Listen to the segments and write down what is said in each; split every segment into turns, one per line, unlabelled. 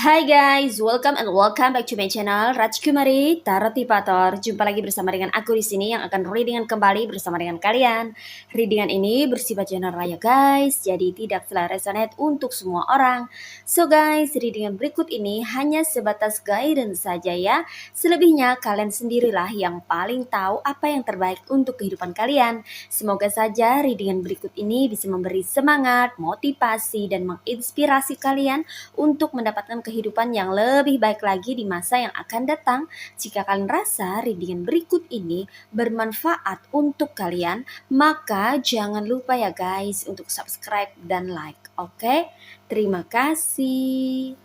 Hai guys, welcome back to my channel Rajkumari Tarotipator. Jumpa lagi bersama dengan aku di sini yang akan readingan kembali bersama dengan kalian. Readingan ini bersifat general ya guys, jadi tidak salah resonate untuk semua orang. So guys, readingan berikut ini hanya sebatas guidance saja ya. Selebihnya kalian sendirilah yang paling tahu apa yang terbaik untuk kehidupan kalian. Semoga saja readingan berikut ini bisa memberi semangat, motivasi, dan menginspirasi kalian untuk mendapatkan kehidupan yang lebih baik lagi di masa yang akan datang. Jika kalian rasa readingan berikut ini bermanfaat untuk kalian, maka jangan lupa ya guys untuk subscribe dan like. Oke? Terima kasih.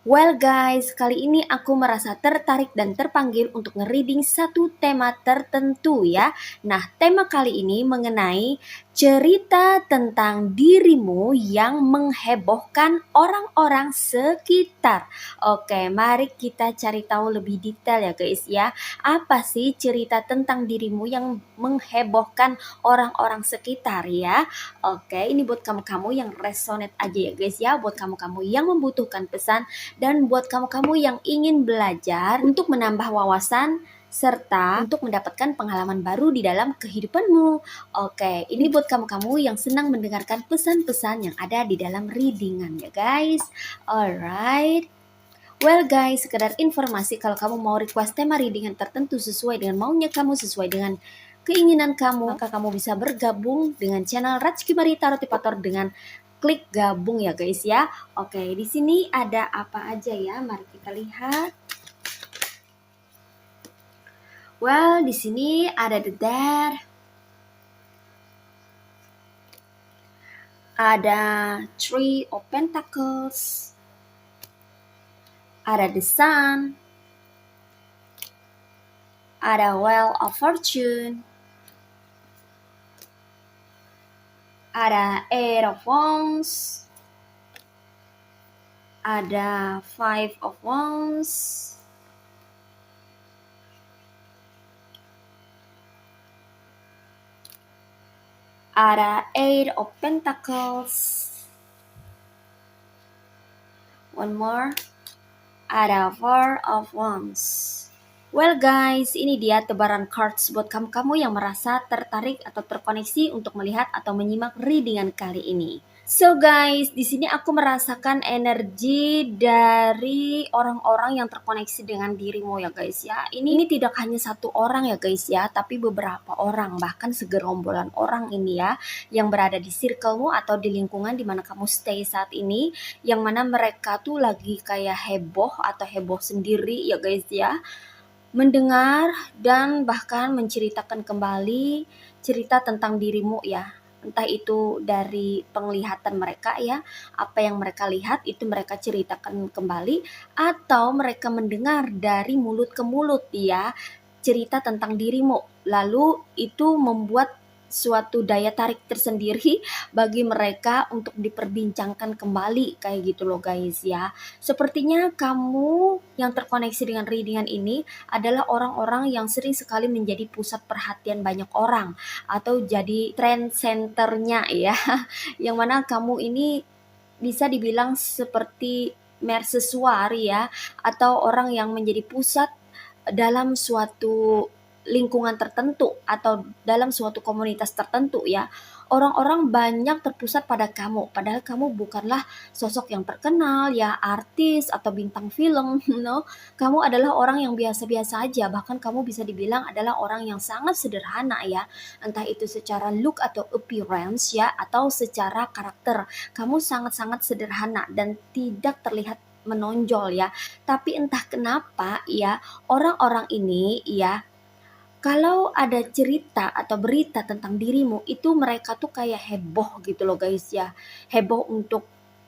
Well guys, kali ini aku merasa tertarik dan terpanggil untuk nge-reading satu tema tertentu ya. Nah, tema kali ini mengenai cerita tentang dirimu yang menghebohkan orang-orang sekitar. Oke, mari kita cari tahu lebih detail ya guys ya. Apa sih cerita tentang dirimu yang menghebohkan orang-orang sekitar ya? Oke, ini buat kamu-kamu yang resonate aja ya guys ya. Buat kamu-kamu yang membutuhkan pesan dan buat kamu-kamu yang ingin belajar untuk menambah wawasan serta untuk mendapatkan pengalaman baru di dalam kehidupanmu. Oke, ini buat kamu-kamu yang senang mendengarkan pesan-pesan yang ada di dalam readingan ya guys. Alright. Well guys, sekedar informasi kalau kamu mau request tema readingan tertentu sesuai dengan maunya kamu, sesuai dengan keinginan kamu, maka kamu bisa bergabung dengan channel Rajkumari Tarotipator dengan klik gabung ya guys ya. Oke, di sini ada apa aja ya? Mari kita lihat. Well, di sini ada the Death, ada Three of Pentacles, ada the Sun, ada Wheel of Fortune, ada Eight of Wands, ada Five of Wands, ada Eight of Pentacles, one more, ada Four of Wands. Well guys, ini dia tebaran cards buat kamu-kamu yang merasa tertarik atau terkoneksi untuk melihat atau menyimak readingan kali ini. So guys, di sini aku merasakan energi dari orang-orang yang terkoneksi dengan dirimu ya guys ya. Ini tidak hanya satu orang ya guys ya, tapi beberapa orang, bahkan segerombolan orang ini ya, yang berada di circlemu atau di lingkungan di mana kamu stay saat ini, yang mana mereka tuh lagi kayak heboh atau heboh sendiri ya guys ya, mendengar dan bahkan menceritakan kembali cerita tentang dirimu ya. Entah itu dari penglihatan mereka ya, apa yang mereka lihat itu mereka ceritakan kembali, atau mereka mendengar dari mulut ke mulut ya, cerita tentang dirimu. Lalu itu membuat suatu daya tarik tersendiri bagi mereka untuk diperbincangkan kembali kayak gitu loh guys ya. Sepertinya kamu yang terkoneksi dengan readingan ini adalah orang-orang yang sering sekali menjadi pusat perhatian banyak orang atau jadi trend centernya ya. Yang mana kamu ini bisa dibilang seperti mercusuar ya, atau orang yang menjadi pusat dalam suatu lingkungan tertentu atau dalam suatu komunitas tertentu ya. Orang-orang banyak terpusat pada kamu, padahal kamu bukanlah sosok yang terkenal ya, artis atau bintang film, no. Kamu adalah orang yang biasa-biasa aja, bahkan kamu bisa dibilang adalah orang yang sangat sederhana ya, entah itu secara look atau appearance ya, atau secara karakter. Kamu sangat-sangat sederhana dan tidak terlihat menonjol ya. Tapi entah kenapa ya, orang-orang ini ya, kalau ada cerita atau berita tentang dirimu, itu mereka tuh kayak heboh gitu loh guys ya. Heboh untuk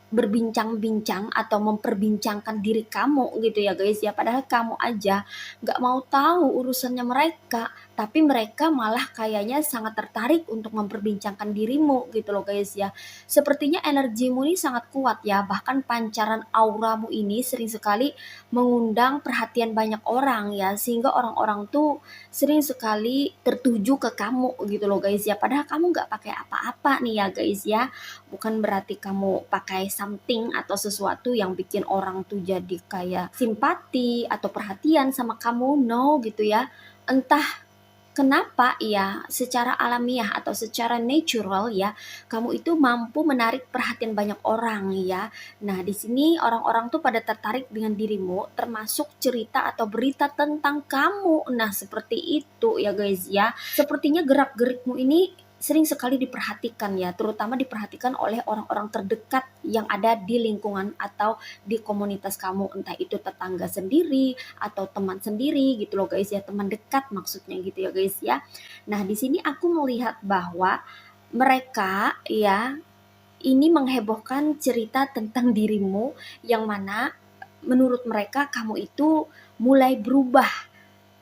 berbincang-bincang atau memperbincangkan diri kamu gitu ya guys ya, padahal kamu aja nggak mau tahu urusannya mereka, tapi mereka malah kayaknya sangat tertarik untuk memperbincangkan dirimu gitu loh guys ya. Sepertinya energimu ini sangat kuat ya, bahkan pancaran auramu ini sering sekali mengundang perhatian banyak orang ya, sehingga orang-orang tuh sering sekali tertuju ke kamu gitu loh guys ya, padahal kamu nggak pakai apa-apa nih ya guys ya. Bukan berarti kamu pakai something atau sesuatu yang bikin orang tuh jadi kayak simpati atau perhatian sama kamu, no gitu ya. Entah kenapa ya, secara alamiah atau secara natural ya, kamu itu mampu menarik perhatian banyak orang ya. Nah, di sini orang-orang tuh pada tertarik dengan dirimu, termasuk cerita atau berita tentang kamu. Nah, seperti itu ya guys ya. Sepertinya gerak-gerikmu ini sering sekali diperhatikan ya, terutama diperhatikan oleh orang-orang terdekat yang ada di lingkungan atau di komunitas kamu, entah itu tetangga sendiri atau teman sendiri gitu loh guys ya, teman dekat maksudnya gitu ya guys ya. Nah, di sini aku melihat bahwa mereka ya ini menghebohkan cerita tentang dirimu yang mana menurut mereka kamu itu mulai berubah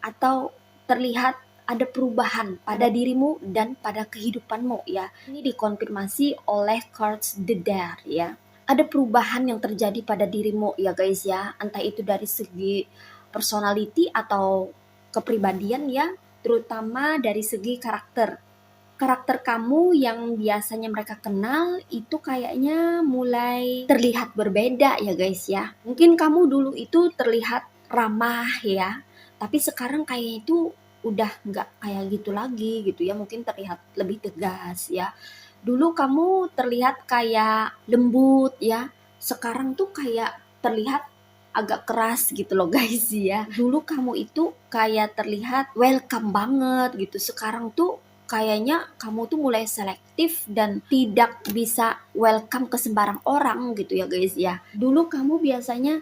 atau terlihat ada perubahan pada dirimu dan pada kehidupanmu ya. Ini dikonfirmasi oleh cards the Dare ya. Ada perubahan yang terjadi pada dirimu ya guys ya, entah itu dari segi personality atau kepribadian ya, terutama dari segi karakter. Karakter kamu yang biasanya mereka kenal itu kayaknya mulai terlihat berbeda ya guys ya. Mungkin kamu dulu itu terlihat ramah ya, tapi sekarang kayaknya itu udah nggak kayak gitu lagi gitu ya, mungkin terlihat lebih tegas ya. Dulu kamu terlihat kayak lembut ya, sekarang tuh kayak terlihat agak keras gitu loh guys ya. Dulu kamu itu kayak terlihat welcome banget gitu, sekarang tuh kayaknya kamu tuh mulai selektif dan tidak bisa welcome ke sembarang orang gitu ya guys ya. Dulu kamu biasanya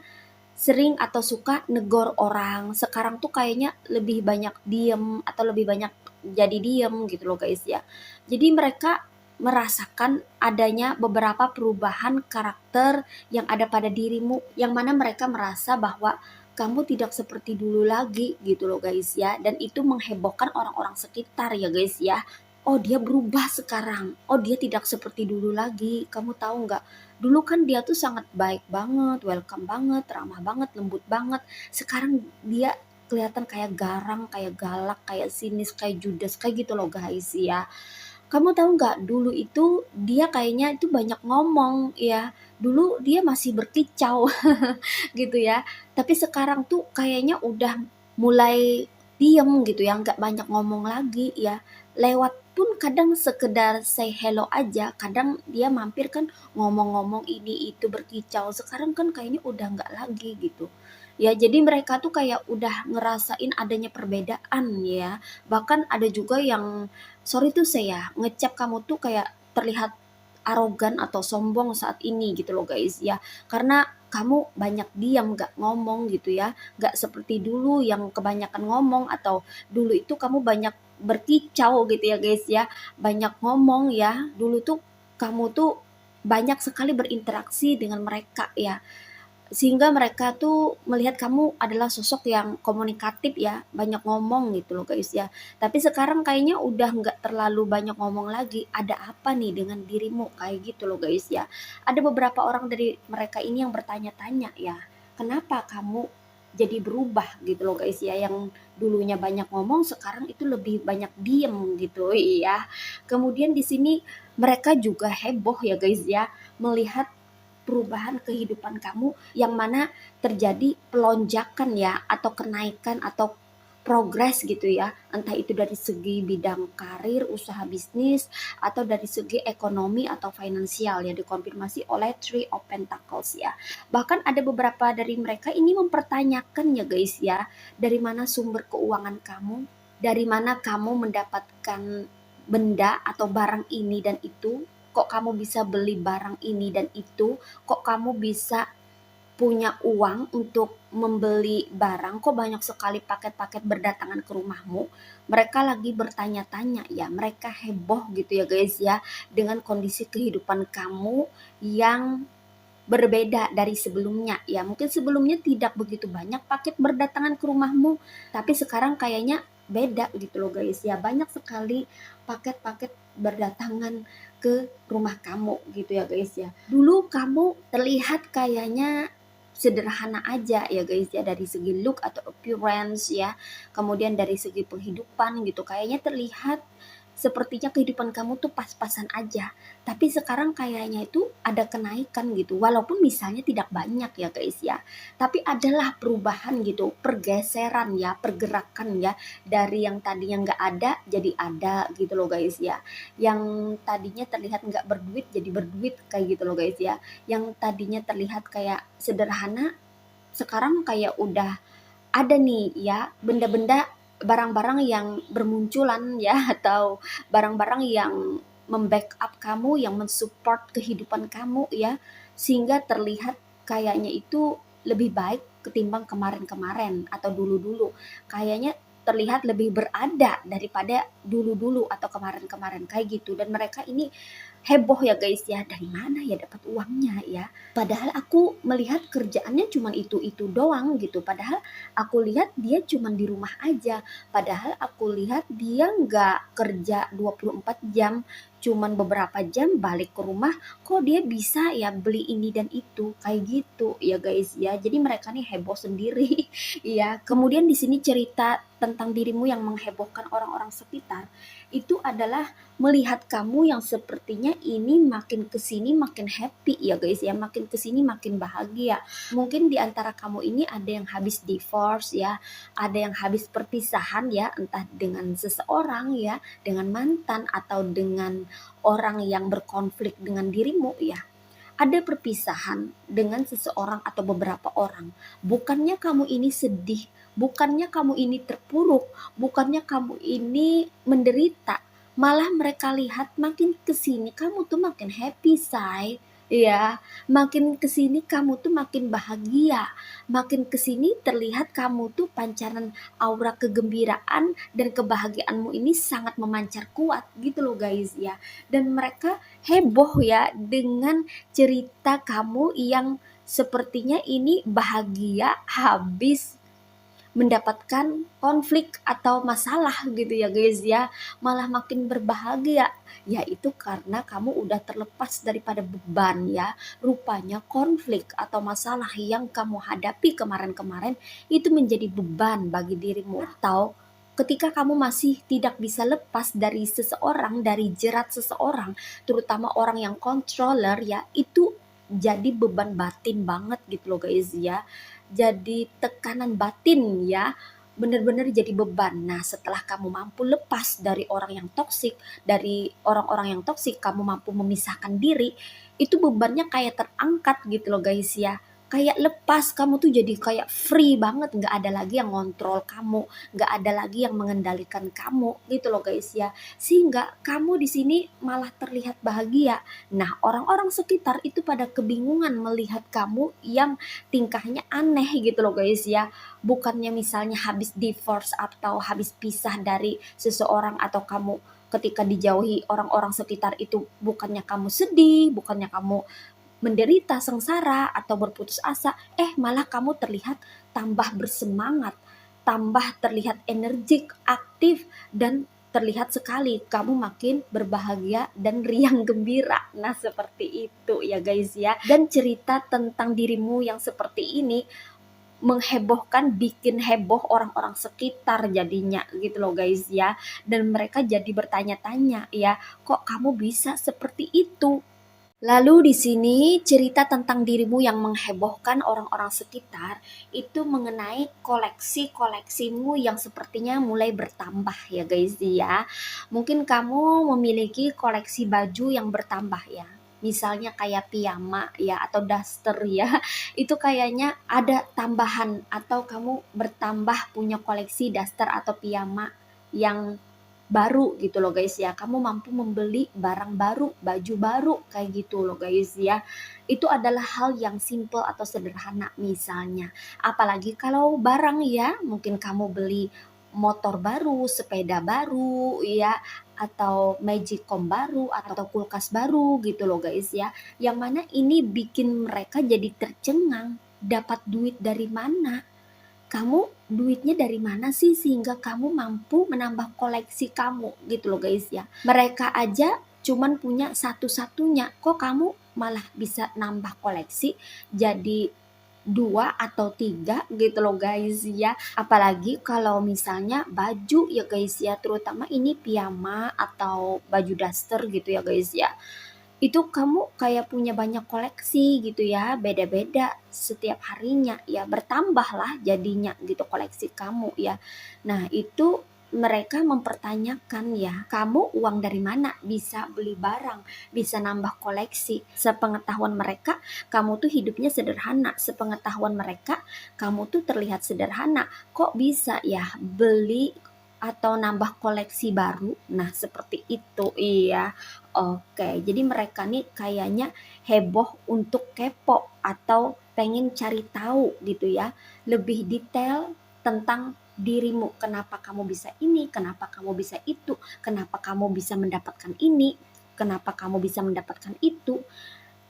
sering atau suka negor orang, sekarang tuh kayaknya lebih banyak diem atau lebih banyak jadi diem gitu loh guys ya. Jadi mereka merasakan adanya beberapa perubahan karakter yang ada pada dirimu, yang mana mereka merasa bahwa kamu tidak seperti dulu lagi gitu loh guys ya, dan itu menghebohkan orang-orang sekitar ya guys ya. Oh, dia berubah sekarang, oh dia tidak seperti dulu lagi, kamu tahu nggak, dulu kan dia tuh sangat baik banget, welcome banget, ramah banget, lembut banget, sekarang dia kelihatan kayak garang, kayak galak, kayak sinis, kayak judes, kayak gitu loh guys ya. Kamu tahu nggak, dulu itu dia kayaknya itu banyak ngomong ya, dulu dia masih berkicau gitu ya, tapi sekarang tuh kayaknya udah mulai diem gitu ya, nggak banyak ngomong lagi ya, lewat pun kadang sekedar say hello aja, kadang dia mampir kan ngomong-ngomong ini itu berkicau, sekarang kan kayaknya udah nggak lagi gitu ya. Jadi mereka tuh kayak udah ngerasain adanya perbedaan ya, bahkan ada juga yang sorry tuh saya ngecap kamu tuh kayak terlihat arogan atau sombong saat ini gitu loh guys ya, karena kamu banyak diam gak ngomong gitu ya, gak seperti dulu yang kebanyakan ngomong, atau dulu itu kamu banyak berkicau gitu ya guys ya, banyak ngomong ya, dulu tuh kamu tuh banyak sekali berinteraksi dengan mereka ya, sehingga mereka tuh melihat kamu adalah sosok yang komunikatif ya, banyak ngomong gitu loh guys ya. Tapi sekarang kayaknya udah nggak terlalu banyak ngomong lagi. Ada apa nih dengan dirimu kayak gitu loh guys ya. Ada beberapa orang dari mereka ini yang bertanya-tanya ya, kenapa kamu jadi berubah gitu loh guys ya, yang dulunya banyak ngomong sekarang itu lebih banyak diem gitu ya. Kemudian di sini mereka juga heboh ya guys ya, melihat perubahan kehidupan kamu yang mana terjadi pelonjakan ya, atau kenaikan atau progres gitu ya, entah itu dari segi bidang karir, usaha bisnis, atau dari segi ekonomi atau finansial ya, dikonfirmasi oleh Three of Pentacles ya. Bahkan ada beberapa dari mereka ini mempertanyakan ya guys ya, dari mana sumber keuangan kamu, dari mana kamu mendapatkan benda atau barang ini dan itu, kok kamu bisa beli barang ini dan itu, kok kamu bisa punya uang untuk membeli barang, kok banyak sekali paket-paket berdatangan ke rumahmu. Mereka lagi bertanya-tanya ya, mereka heboh gitu ya guys ya, dengan kondisi kehidupan kamu yang berbeda dari sebelumnya ya. Mungkin sebelumnya tidak begitu banyak paket berdatangan ke rumahmu, tapi sekarang kayaknya beda gitu loh guys ya. Banyak sekali paket-paket berdatangan ke rumah kamu gitu ya guys ya. Dulu kamu terlihat kayaknya sederhana aja ya guys ya, dari segi look atau appearance ya. Kemudian dari segi penghidupan gitu kayaknya terlihat sepertinya kehidupan kamu tuh pas-pasan aja. Tapi sekarang kayaknya itu ada kenaikan gitu. Walaupun misalnya tidak banyak ya guys ya. Tapi adalah perubahan gitu, pergeseran ya, pergerakan ya. Dari yang tadinya nggak ada jadi ada gitu loh guys ya. Yang tadinya terlihat nggak berduit jadi berduit kayak gitu loh guys ya. Yang tadinya terlihat kayak sederhana sekarang kayak udah ada nih ya benda-benda, barang-barang yang bermunculan ya atau barang-barang yang membackup kamu, yang mensupport kehidupan kamu ya, sehingga terlihat kayaknya itu lebih baik ketimbang kemarin-kemarin atau dulu-dulu. Kayaknya terlihat lebih berada daripada dulu-dulu atau kemarin-kemarin kayak gitu. Dan mereka ini heboh ya guys ya, dari mana ya dapat uangnya ya. Padahal aku melihat kerjaannya cuma itu-itu doang gitu. Padahal aku lihat dia cuma di rumah aja. Padahal aku lihat dia nggak kerja 24 jam. Cuman beberapa jam balik ke rumah. Kok dia bisa ya beli ini dan itu. Kayak gitu ya guys ya. Jadi mereka nih heboh sendiri. Ya, kemudian di sini cerita tentang dirimu yang menghebohkan orang-orang sekitar. Itu adalah melihat kamu yang sepertinya ini makin kesini makin happy ya guys ya, makin kesini makin bahagia. Mungkin di antara kamu ini ada yang habis divorce ya, ada yang habis perpisahan ya, entah dengan seseorang ya, dengan mantan atau dengan orang yang berkonflik dengan dirimu ya. Ada perpisahan dengan seseorang atau beberapa orang. Bukannya kamu ini sedih, bukannya kamu ini terpuruk, bukannya kamu ini menderita, malah mereka lihat makin kesini kamu tuh makin happy say. Ya, makin kesini kamu tuh makin bahagia, makin kesini terlihat kamu tuh pancaran aura kegembiraan dan kebahagiaanmu ini sangat memancar kuat gitu loh guys ya. Dan mereka heboh ya dengan cerita kamu yang sepertinya ini bahagia habis mendapatkan konflik atau masalah gitu ya guys ya, malah makin berbahagia, yaitu karena kamu udah terlepas daripada beban ya. Rupanya konflik atau masalah yang kamu hadapi kemarin-kemarin itu menjadi beban bagi dirimu, atau ketika kamu masih tidak bisa lepas dari seseorang, dari jerat seseorang, terutama orang yang controller ya, itu jadi beban batin banget gitu loh guys ya, jadi tekanan batin ya, bener-bener jadi beban. Nah setelah kamu mampu lepas dari orang yang toksik, dari orang-orang yang toksik, kamu mampu memisahkan diri, itu bebannya kayak terangkat gitu loh guys ya. Kayak lepas, kamu tuh jadi kayak free banget, nggak ada lagi yang ngontrol kamu, nggak ada lagi yang mengendalikan kamu gitu loh guys ya. Sehingga kamu di sini malah terlihat bahagia. Nah orang-orang sekitar itu pada kebingungan melihat kamu yang tingkahnya aneh gitu loh guys ya. Bukannya misalnya habis divorce atau habis pisah dari seseorang, atau kamu ketika dijauhi orang-orang sekitar itu bukannya kamu sedih, bukannya kamu menderita sengsara atau berputus asa, malah kamu terlihat tambah bersemangat, tambah terlihat energik, aktif, dan terlihat sekali kamu makin berbahagia dan riang gembira. Nah seperti itu ya guys ya. Dan cerita tentang dirimu yang seperti ini menghebohkan, bikin heboh orang-orang sekitar jadinya gitu loh guys ya. Dan mereka jadi bertanya-tanya ya, kok kamu bisa seperti itu? Lalu di sini cerita tentang dirimu yang menghebohkan orang-orang sekitar itu mengenai koleksi-koleksimu yang sepertinya mulai bertambah ya guys ya. Mungkin kamu memiliki koleksi baju yang bertambah ya. Misalnya kayak piyama ya atau daster ya. Itu kayaknya ada tambahan, atau kamu bertambah punya koleksi daster atau piyama yang baru gitu loh guys ya. Kamu mampu membeli barang baru, baju baru kayak gitu loh guys ya. Itu adalah hal yang simple atau sederhana misalnya. Apalagi kalau barang ya, mungkin kamu beli motor baru, sepeda baru ya, atau magicom baru atau kulkas baru gitu loh guys ya. Yang mana ini bikin mereka jadi tercengang, dapat duit dari mana? Kamu duitnya dari mana sih sehingga kamu mampu menambah koleksi kamu gitu loh guys ya. Mereka aja cuman punya satu-satunya, kok kamu malah bisa nambah koleksi jadi 2 atau 3 gitu loh guys ya. Apalagi kalau misalnya baju ya guys ya, terutama ini piyama atau baju daster gitu ya guys ya, itu kamu kayak punya banyak koleksi gitu ya, beda-beda setiap harinya ya, bertambahlah jadinya gitu koleksi kamu ya. Nah itu mereka mempertanyakan ya, kamu uang dari mana bisa beli barang, bisa nambah koleksi. Sepengetahuan mereka, kamu tuh hidupnya sederhana. Sepengetahuan mereka, kamu tuh terlihat sederhana. Kok bisa ya beli atau nambah koleksi baru? Nah seperti itu iya. Oke, jadi mereka nih kayaknya heboh untuk kepo atau pengen cari tahu gitu ya, lebih detail tentang dirimu. Kenapa kamu bisa ini, kenapa kamu bisa itu, kenapa kamu bisa mendapatkan ini, kenapa kamu bisa mendapatkan itu,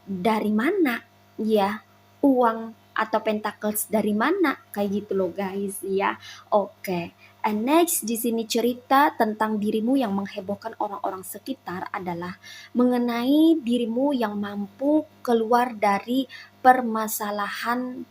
dari mana ya, uang atau pentacles dari mana, kayak gitu loh guys ya. Oke, and next di sini cerita tentang dirimu yang menghebohkan orang-orang sekitar adalah mengenai dirimu yang mampu keluar dari permasalahan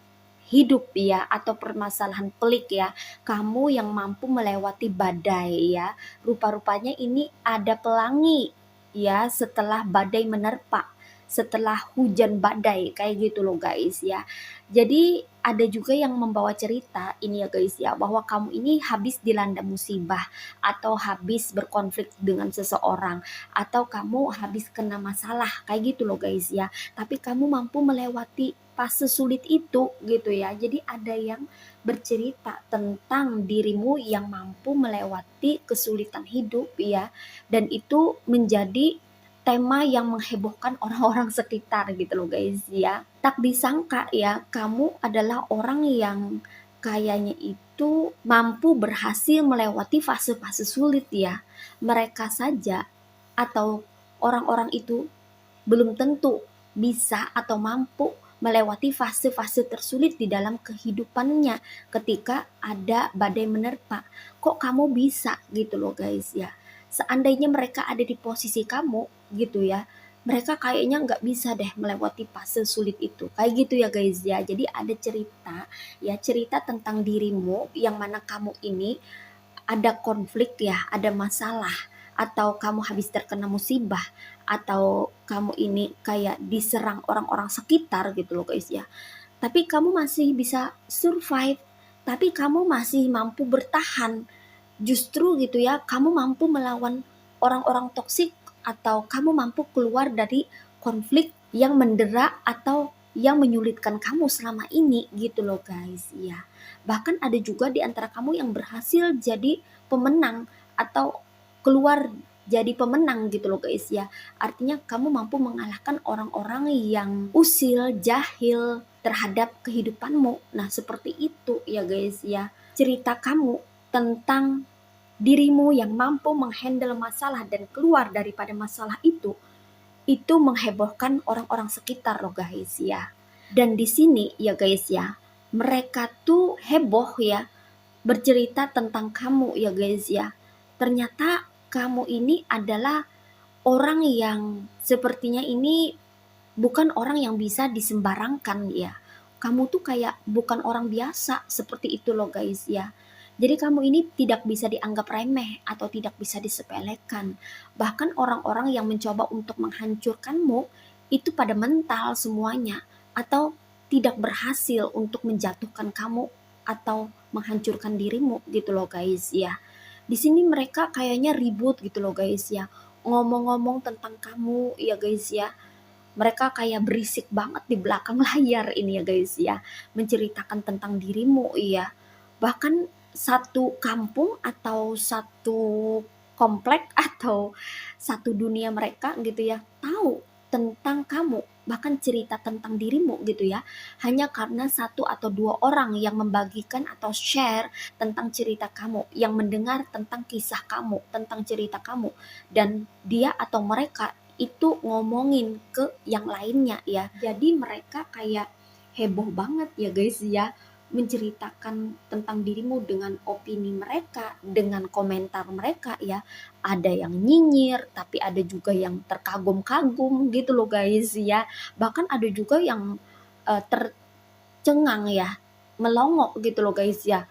hidup ya, atau permasalahan pelik ya. Kamu yang mampu melewati badai ya. Rupa-rupanya ini ada pelangi ya setelah badai menerpa, setelah hujan badai kayak gitu loh guys ya. Jadi ada juga yang membawa cerita ini ya guys ya, bahwa kamu ini habis dilanda musibah atau habis berkonflik dengan seseorang atau kamu habis kena masalah kayak gitu loh guys ya. Tapi kamu mampu melewati fase sulit itu gitu ya. Jadi ada yang bercerita tentang dirimu yang mampu melewati kesulitan hidup ya, dan itu menjadi tema yang menghebohkan orang-orang sekitar gitu loh guys ya. Tak disangka ya, kamu adalah orang yang kayaknya itu mampu berhasil melewati fase-fase sulit ya. Mereka saja atau orang-orang itu belum tentu bisa atau mampu melewati fase-fase tersulit di dalam kehidupannya ketika ada badai menerpa. Kok kamu bisa gitu loh guys ya. Seandainya mereka ada di posisi kamu gitu ya, mereka kayaknya nggak bisa deh melewati fase sulit itu. Kayak gitu ya guys ya. Jadi ada cerita ya, cerita tentang dirimu yang mana kamu ini ada konflik ya, ada masalah, atau kamu habis terkena musibah, atau kamu ini kayak diserang orang-orang sekitar gitu loh guys ya. Tapi kamu masih bisa survive, tapi kamu masih mampu bertahan. Justru gitu ya, kamu mampu melawan orang-orang toksik atau kamu mampu keluar dari konflik yang mendera atau yang menyulitkan kamu selama ini gitu loh guys ya. Bahkan ada juga di antara kamu yang berhasil jadi pemenang atau keluar jadi pemenang gitu loh guys ya. Artinya kamu mampu mengalahkan orang-orang yang usil, jahil terhadap kehidupanmu. Nah seperti itu ya guys ya. Cerita kamu tentang dirimu yang mampu menghandle masalah dan keluar daripada masalah itu menghebohkan orang-orang sekitar loh guys ya. Dan di sini ya guys ya, mereka tuh heboh ya bercerita tentang kamu ya guys ya. Ternyata kamu ini adalah orang yang sepertinya ini bukan orang yang bisa disembarangkan ya. Kamu tuh kayak bukan orang biasa seperti itu loh guys ya. Jadi kamu ini tidak bisa dianggap remeh atau tidak bisa disepelekan. Bahkan orang-orang yang mencoba untuk menghancurkanmu itu pada mental semuanya atau tidak berhasil untuk menjatuhkan kamu atau menghancurkan dirimu gitu loh guys ya. Di sini mereka kayaknya ribut gitu loh guys ya. Ngomong-ngomong tentang kamu ya guys ya. Mereka kayak berisik banget di belakang layar ini ya guys ya, menceritakan tentang dirimu ya. Bahkan satu kampung atau satu komplek atau satu dunia mereka gitu ya tahu tentang kamu bahkan cerita tentang dirimu gitu ya, hanya karena satu atau dua orang yang membagikan atau share tentang cerita kamu, yang mendengar tentang kisah kamu, tentang cerita kamu, dan dia atau mereka itu ngomongin ke yang lainnya ya. Jadi mereka kayak heboh banget ya guys ya, menceritakan tentang dirimu dengan opini mereka, dengan komentar mereka ya. Ada yang nyinyir, tapi ada juga yang terkagum-kagum gitu loh guys ya. Bahkan ada juga yang tercengang ya, melongo gitu loh guys ya.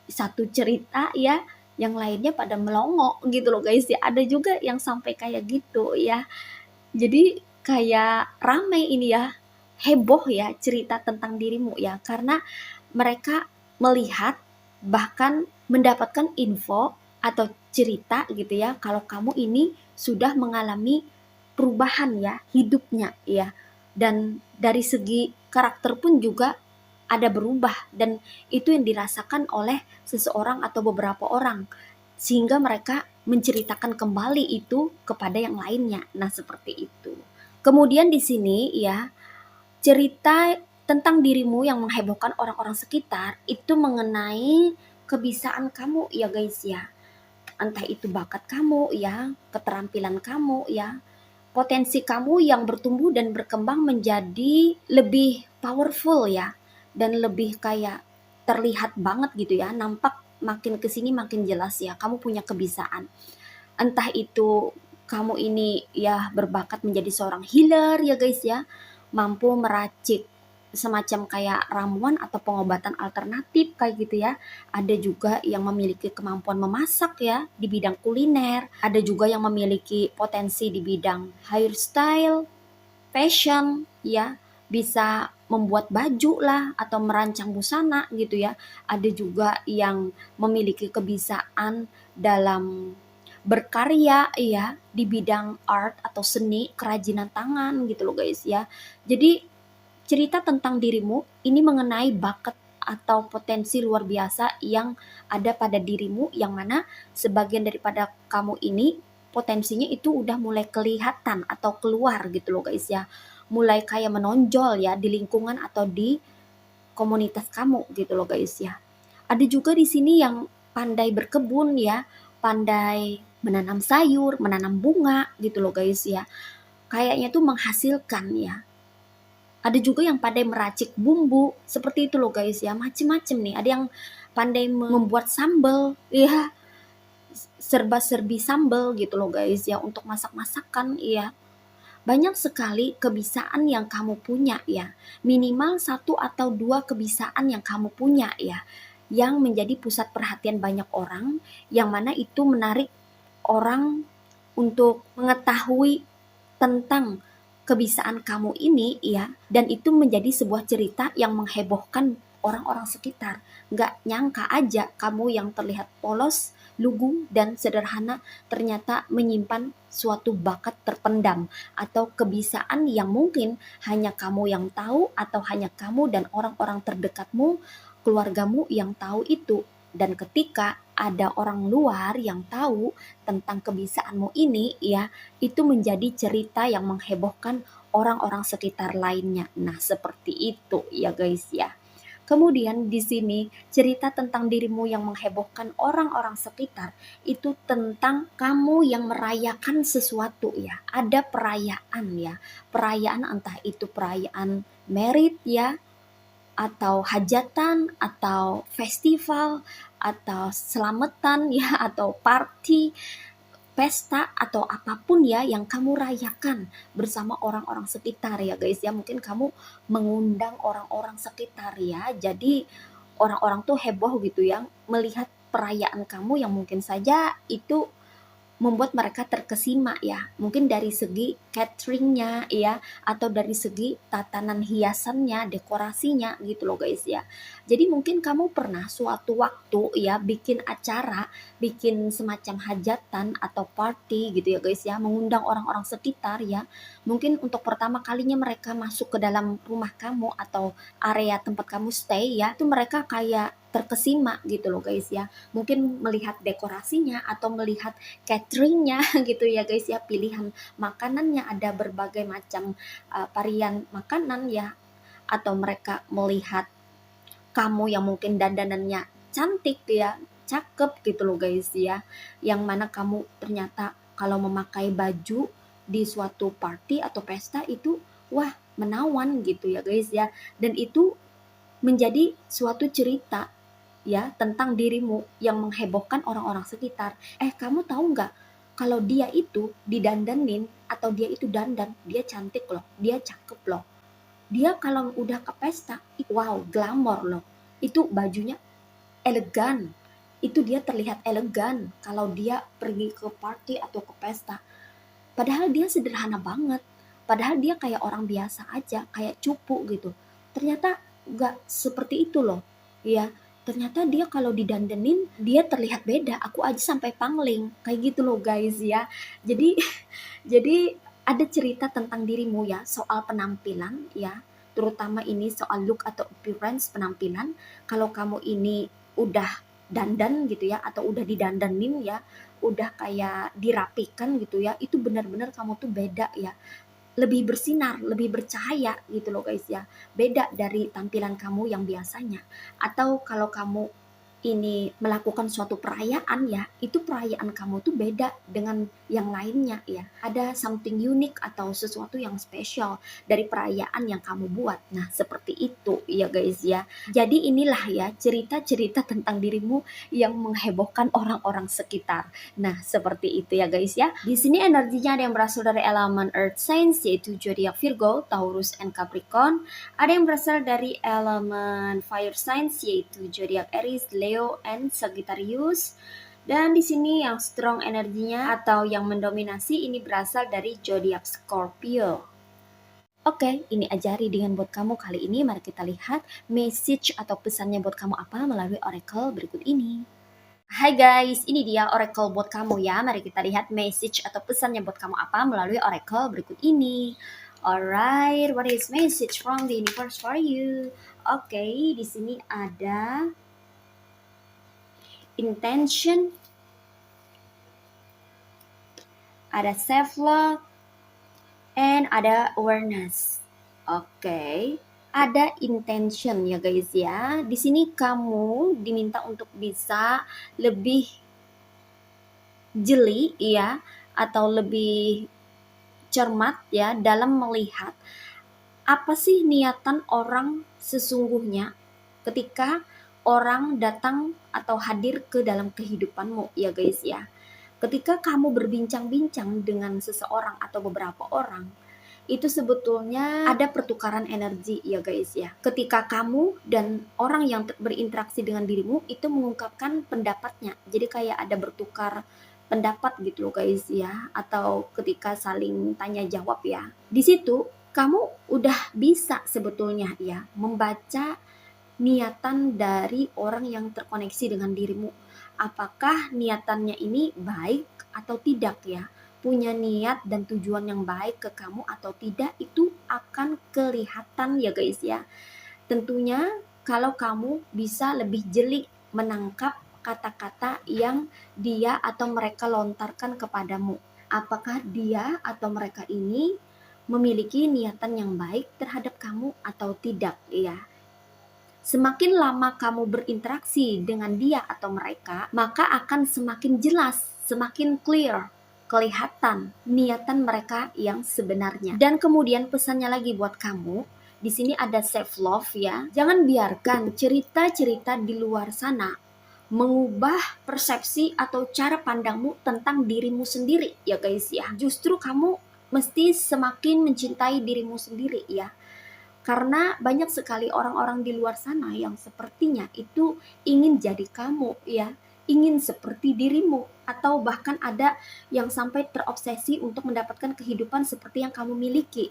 Satu cerita ya, yang lainnya pada melongo gitu loh guys ya. Ada juga yang sampai kayak gitu ya. Jadi kayak ramai ini ya, heboh ya cerita tentang dirimu ya, karena mereka melihat bahkan mendapatkan info atau cerita gitu ya, kalau kamu ini sudah mengalami perubahan ya hidupnya ya, dan dari segi karakter pun juga ada berubah, dan itu yang dirasakan oleh seseorang atau beberapa orang, sehingga mereka menceritakan kembali itu kepada yang lainnya. Nah, seperti itu. Kemudian di sini ya, cerita tentang dirimu yang menghebohkan orang-orang sekitar itu mengenai kebiasaan kamu ya guys ya. Entah itu bakat kamu ya, keterampilan kamu ya, potensi kamu yang bertumbuh dan berkembang menjadi lebih powerful ya, dan lebih kayak terlihat banget gitu ya, nampak makin kesini makin jelas ya, kamu punya kebiasaan. Entah itu kamu ini ya berbakat menjadi seorang healer ya guys ya, mampu meracik semacam kayak ramuan atau pengobatan alternatif kayak gitu ya. Ada juga yang memiliki kemampuan memasak ya di bidang kuliner, ada juga yang memiliki potensi di bidang hairstyle, fashion ya, bisa membuat baju lah atau merancang busana gitu ya. Ada juga yang memiliki kebiasaan dalam berkarya ya di bidang art atau seni kerajinan tangan gitu loh guys ya. Jadi cerita tentang dirimu ini mengenai bakat atau potensi luar biasa yang ada pada dirimu, yang mana sebagian daripada kamu ini potensinya itu udah mulai kelihatan atau keluar gitu loh guys ya. Mulai kayak menonjol ya di lingkungan atau di komunitas kamu gitu loh guys ya. Ada juga di sini yang pandai berkebun ya, pandai menanam sayur, menanam bunga gitu loh guys ya. Kayaknya tuh menghasilkan ya. Ada juga yang pandai meracik bumbu, seperti itu loh guys ya, macem-macem nih. Ada yang pandai membuat sambal, ya serba-serbi sambal gitu loh guys ya, untuk masak-masakan ya. Banyak sekali kebiasaan yang kamu punya ya, minimal satu atau dua kebiasaan yang kamu punya ya, yang menjadi pusat perhatian banyak orang, yang mana itu menarik orang untuk mengetahui tentang kebiasaan kamu ini ya, dan itu menjadi sebuah cerita yang menghebohkan orang-orang sekitar. Nggak nyangka aja kamu yang terlihat polos, lugu, dan sederhana ternyata menyimpan suatu bakat terpendam atau kebiasaan yang mungkin hanya kamu yang tahu, atau hanya kamu dan orang-orang terdekatmu, keluargamu yang tahu itu. Dan ketika ada orang luar yang tahu tentang kebiasaanmu ini ya, itu menjadi cerita yang menghebohkan orang-orang sekitar lainnya. Nah, seperti itu ya guys ya. Kemudian di sini cerita tentang dirimu yang menghebohkan orang-orang sekitar itu tentang kamu yang merayakan sesuatu ya. Ada perayaan ya. Perayaan entah itu perayaan merit ya, atau hajatan, atau festival, atau selamatan ya, atau party, pesta, atau apapun ya yang kamu rayakan bersama orang-orang sekitar ya guys ya. Mungkin kamu mengundang orang-orang sekitar ya, jadi orang-orang tuh heboh gitu ya melihat perayaan kamu yang mungkin saja itu membuat mereka terkesima ya, mungkin dari segi cateringnya ya, atau dari segi tatanan hiasannya, dekorasinya gitu loh guys ya. Jadi mungkin kamu pernah suatu waktu ya bikin acara, bikin semacam hajatan atau party gitu ya guys ya, mengundang orang-orang sekitar ya. Mungkin untuk pertama kalinya mereka masuk ke dalam rumah kamu atau area tempat kamu stay ya, itu mereka kayak terkesima gitu loh guys ya. Mungkin melihat dekorasinya atau melihat cateringnya gitu ya guys ya, pilihan makanannya ada berbagai macam varian makanan ya, atau mereka melihat kamu yang mungkin dandanannya cantik ya, cakep gitu loh guys ya, yang mana kamu ternyata kalau memakai baju di suatu party atau pesta itu wah menawan gitu ya guys ya, dan itu menjadi suatu cerita ya tentang dirimu yang menghebohkan orang-orang sekitar. Kamu tahu nggak kalau dia itu didandanin atau dia itu dandan, dia cantik loh, dia cakep loh. Dia kalau udah ke pesta, wow, glamor loh. Itu bajunya elegan. Itu dia terlihat elegan kalau dia pergi ke party atau ke pesta. Padahal dia sederhana banget. Padahal dia kayak orang biasa aja, kayak cupu gitu. Ternyata nggak seperti itu loh. Ya, ternyata dia kalau didandenin dia terlihat beda. Aku aja sampai pangling kayak gitu loh guys ya. Jadi jadi ada cerita tentang dirimu ya, soal penampilan ya, terutama ini soal look atau appearance penampilan. Kalau kamu ini udah dandan gitu ya, atau udah didandanin ya, udah kayak dirapikan gitu ya, itu benar-benar kamu tuh beda ya, lebih bersinar, lebih bercahaya gitu loh guys ya. Beda dari tampilan kamu yang biasanya. Atau kalau kamu ini melakukan suatu perayaan ya, itu perayaan kamu tuh beda dengan yang lainnya ya. Ada something unik atau sesuatu yang spesial dari perayaan yang kamu buat. Nah, seperti itu ya guys ya. Jadi inilah ya cerita-cerita tentang dirimu yang menghebohkan orang-orang sekitar. Nah, seperti itu ya guys ya. Di sini energinya ada yang berasal dari elemen Earth Signs yaitu zodiak Virgo, Taurus, and Capricorn. Ada yang berasal dari elemen Fire Signs yaitu zodiak Aries, Leo, and Sagittarius. Dan di sini yang strong energinya atau yang mendominasi ini berasal dari zodiak Scorpio. Oke, ini aja readingan buat kamu kali ini. Mari kita lihat message atau pesannya buat kamu apa melalui oracle berikut ini. Hai guys, ini dia oracle buat kamu ya. Mari kita lihat message atau pesannya buat kamu apa melalui oracle berikut ini. Alright, what is message from the universe for you? Oke, di sini ada intention, ada self love, and ada awareness. Oke. Ada intention ya guys ya. Di sini kamu diminta untuk bisa lebih jeli ya, atau lebih cermat ya dalam melihat apa sih niatan orang sesungguhnya ketika orang datang atau hadir ke dalam kehidupanmu ya guys ya. Ketika kamu berbincang-bincang dengan seseorang atau beberapa orang, itu sebetulnya ada pertukaran energi ya guys ya. Ketika kamu dan orang yang berinteraksi dengan dirimu itu mengungkapkan pendapatnya. Jadi kayak ada bertukar pendapat gitu loh guys ya, atau ketika saling tanya jawab ya. Di situ kamu udah bisa sebetulnya ya membaca niatan dari orang yang terkoneksi dengan dirimu. Apakah niatannya ini baik atau tidak ya? Punya niat dan tujuan yang baik ke kamu atau tidak, itu akan kelihatan ya guys ya. Tentunya kalau kamu bisa lebih jeli menangkap kata-kata yang dia atau mereka lontarkan kepadamu. Apakah dia atau mereka ini memiliki niatan yang baik terhadap kamu atau tidak ya. Semakin lama kamu berinteraksi dengan dia atau mereka, maka akan semakin jelas, semakin clear, kelihatan niatan mereka yang sebenarnya. Dan kemudian pesannya lagi buat kamu, di sini ada self love ya. Jangan biarkan cerita-cerita di luar sana mengubah persepsi atau cara pandangmu tentang dirimu sendiri ya guys ya. Justru kamu mesti semakin mencintai dirimu sendiri ya. Karena banyak sekali orang-orang di luar sana yang sepertinya itu ingin jadi kamu ya, ingin seperti dirimu, atau bahkan ada yang sampai terobsesi untuk mendapatkan kehidupan seperti yang kamu miliki.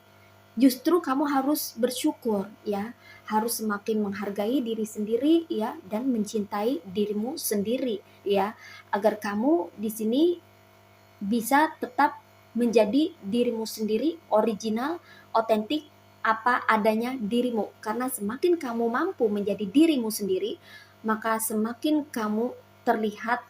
Justru kamu harus bersyukur ya, harus semakin menghargai diri sendiri ya, dan mencintai dirimu sendiri ya, agar kamu di sini bisa tetap menjadi dirimu sendiri, original, otentik, apa adanya dirimu. Karena semakin kamu mampu menjadi dirimu sendiri, maka semakin kamu terlihat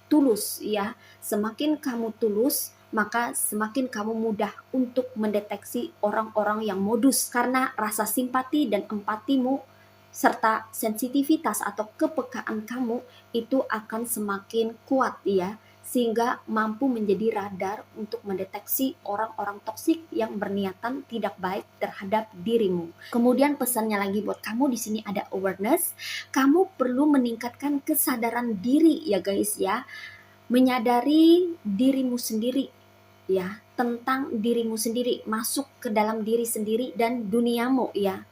tulus ya. Semakin kamu tulus, maka semakin kamu mudah untuk mendeteksi orang-orang yang modus, karena rasa simpati dan empatimu serta sensitivitas atau kepekaan kamu itu akan semakin kuat ya, sehingga mampu menjadi radar untuk mendeteksi orang-orang toksik yang berniatan tidak baik terhadap dirimu. Kemudian pesannya lagi buat kamu di sini ada awareness. Kamu perlu meningkatkan kesadaran diri ya guys ya, menyadari dirimu sendiri ya, tentang dirimu sendiri, masuk ke dalam diri sendiri dan duniamu ya.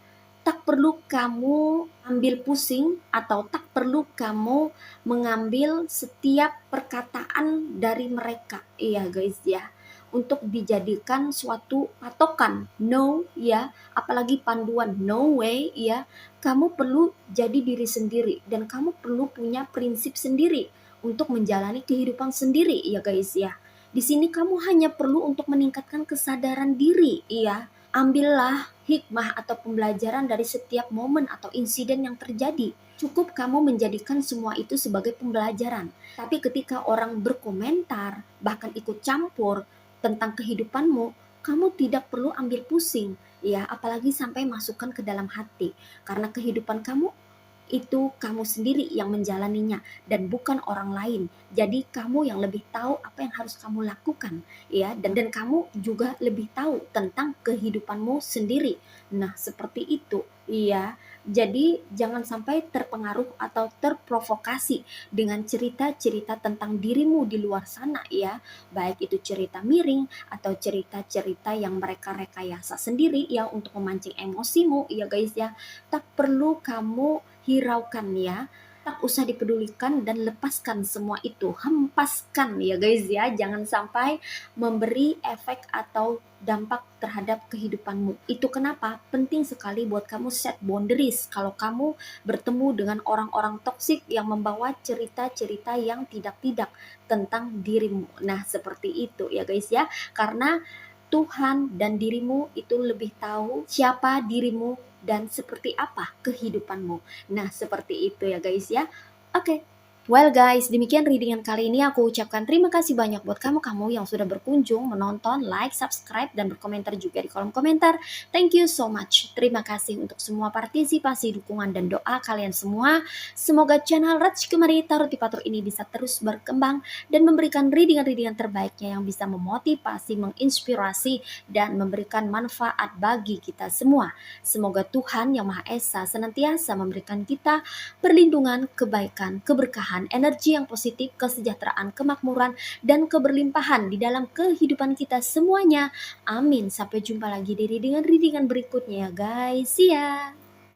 Tak perlu kamu ambil pusing atau tak perlu kamu mengambil setiap perkataan dari mereka. Iya guys ya. Untuk dijadikan suatu patokan. No ya, apalagi panduan. No way ya. Kamu perlu jadi diri sendiri dan kamu perlu punya prinsip sendiri untuk menjalani kehidupan sendiri ya guys ya. Di sini kamu hanya perlu untuk meningkatkan kesadaran diri ya. Ambillah hikmah atau pembelajaran dari setiap momen atau insiden yang terjadi. Cukup kamu menjadikan semua itu sebagai pembelajaran. Tapi ketika orang berkomentar, bahkan ikut campur tentang kehidupanmu, kamu tidak perlu ambil pusing, ya, apalagi sampai masukkan ke dalam hati. Karena kehidupan kamu itu kamu sendiri yang menjalaninya dan bukan orang lain. Jadi kamu yang lebih tahu apa yang harus kamu lakukan ya, dan kamu juga lebih tahu tentang kehidupanmu sendiri. Nah, seperti itu. Iya. Jadi jangan sampai terpengaruh atau terprovokasi dengan cerita-cerita tentang dirimu di luar sana ya. Baik itu cerita miring atau cerita-cerita yang mereka rekayasa sendiri ya untuk memancing emosimu ya guys ya. Tak perlu kamu hiraukan ya, tak usah dipedulikan dan lepaskan semua itu, hempaskan ya guys ya, jangan sampai memberi efek atau dampak terhadap kehidupanmu. Itu kenapa penting sekali buat kamu set boundaries kalau kamu bertemu dengan orang-orang toksik yang membawa cerita-cerita yang tidak-tidak tentang dirimu. Nah, seperti itu ya guys ya, karena Tuhan dan dirimu itu lebih tahu siapa dirimu dan seperti apa kehidupanmu. Nah, seperti itu ya guys ya. Oke. Well guys, demikian readingan kali ini. Aku ucapkan terima kasih banyak buat kamu-kamu yang sudah berkunjung, menonton, like, subscribe, dan berkomentar juga di kolom komentar. Thank you so much. Terima kasih untuk semua partisipasi, dukungan, dan doa kalian semua. Semoga channel Raj Kemari Tarot Tipatur ini bisa terus berkembang dan memberikan readingan-readingan terbaiknya yang bisa memotivasi, menginspirasi, dan memberikan manfaat bagi kita semua. Semoga Tuhan Yang Maha Esa senantiasa memberikan kita perlindungan, kebaikan, keberkahan, energi yang positif, kesejahteraan, kemakmuran, dan keberlimpahan di dalam kehidupan kita semuanya. Amin. Sampai jumpa lagi dengan readingan berikutnya ya guys. See ya.